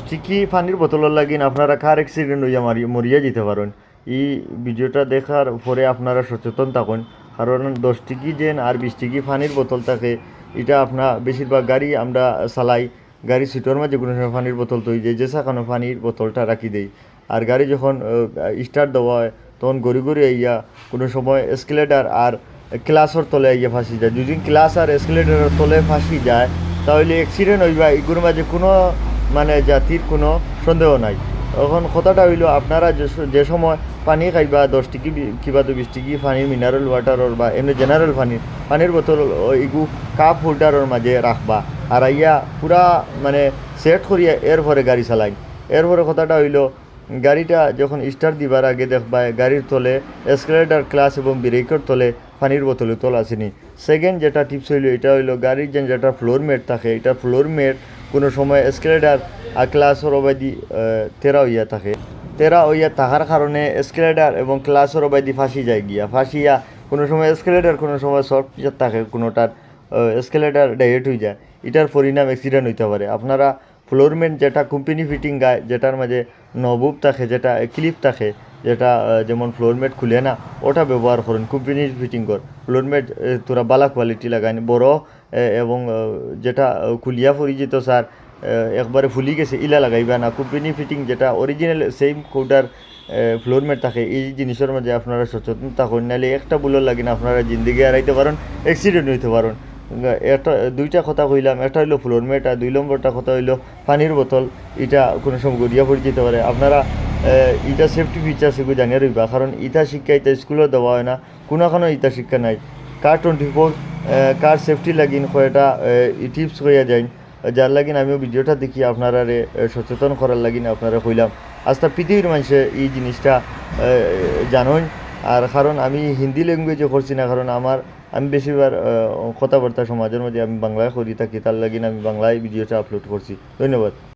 Sticky পানির বোতলের লাগিন আপনারা কার অ্যাক্সিডেন্ট হইয়া মরিয়া যেতে পারেন। এই ভিডিওটা দেখার পরে আপনারা সচেতন থাকুন, কারণ 10 টিকি যেন আর 20 টিকি পানির বোতল থাকে, এটা আপনার বেশিরভাগ গাড়ি আমরা চালাই, গাড়ি সিটের মাঝে কোনো সময় পানির বোতল তৈরি যে যেখানে পানির বোতলটা রাখি দেই। আর গাড়ি যখন স্টার্ট দেওয়া হয় তখন গড়ি গড়ি আইয়া কোনো সময় এসকেলেটার আর ক্লাসের তলে আইয়া ফাঁসি যায়। যদি ক্লাস আর এসকেলেটারের তলে ফাঁসি যায় তাহলে অ্যাক্সিডেন্ট হইবা, এগুলোর মাঝে কোনো মানে জাতির কোনো সন্দেহ নাই। এখন কথাটা হইল আপনারা যে সময় পানি খাইবা 10 টিকি কিবা 20 টিকি পানির মিনারেল ওয়াটারর বা এমনি জেনারেল পানির বোতল এগু কাপ হোল্ডারের মাঝে রাখবা, আর আইয়া পুরা মানে সেট করিয়া এরপরে গাড়ি চালাইন। এরপরে কথাটা হইল গাড়িটা যখন স্টার্ট দিবার আগে দেখবা গাড়ির তলে এসকেলেটার ক্লাস এবং ব্রেকের তলে পানির বোতলে তোল আসেনি। সেকেন্ড যেটা টিপস হইল এটা হইলো গাড়ির যেটা ফ্লোর মেট থাকে, এটা ফ্লোর মেট কোনো সময় এসকেলেটার আর ক্লাসের অবাধি তেরা হইয়া থাকে। তেরা হইয়া থাকার কারণে এসকেলেটার এবং ক্লাসের অবাধি ফাঁসি যায় গিয়া, ফাঁসিয়া কোনো সময় এসকেলেটার কোনো সময় শর্ট থাকে, কোনোটার এসকেলেটার ডাইরেক্ট হয়ে যায়। এটার পরিণাম অ্যাক্সিডেন্ট হইতে পারে। আপনারা ফ্লোরমেট যেটা কোম্পানি ফিটিং গায়, যেটার মাঝে নবুব থাকে, যেটা ক্লিপ থাকে, যেটা যেমন ফ্লোরমেট খুলে না ওটা ব্যবহার করুন, কোম্পানির ফিটিং কর ফ্লোরমেট তোরা বালা কোয়ালিটি লাগাইন বড় এবং যেটা খুলিয়া পড়ি যেত স্যার একবারে ফুলি গেছে ইলা লাগাইবা না। কোম্পানি ফিটিং যেটা অরিজিনাল সেম কোটার ফ্লোরমেট থাকে, এই জিনিসের মাঝে আপনারা সচেতন থাকুন, নাহলে একটা বুলোর লাগিন আপনারা জিন্দিগি হারাইতে পারেন, অ্যাক্সিডেন্ট হইতে পারেন। একটা দুইটা কথা কইলাম, একটা হইলো ফ্লোরমেট আর 2 নম্বরটা কথা হইলো পানির বোতল, এটা কোনো সময় গড়িয়া পড়ে যেতে পারে। আপনারা ইটা সেফটি ফিচার সেগুলো জানিয়ে রইবা, কারণ ইটা শিক্ষা এটা স্কুলেও দেওয়া হয় না, কোনো ইটা শিক্ষা নাই। কার 24 কার সেফটি লাগিন কয়টা টিপস হইয়া যায়, যার লাগিন আমিও ভিডিওটা দেখি আপনারা সচেতন করার লাগিন আপনারা কইলাম। আজটা পৃথিবীর মানুষে এই জিনিসটা জানুন। আর কারণ আমি হিন্দি ল্যাঙ্গুয়েজে করছি না, কারণ আমি বেশিরভাগ কথাবার্তা সমাজের মধ্যে আমি বাংলায় করি থাকি, তার লাগিন আমি বাংলায় ভিডিওটা আপলোড করছি। ধন্যবাদ।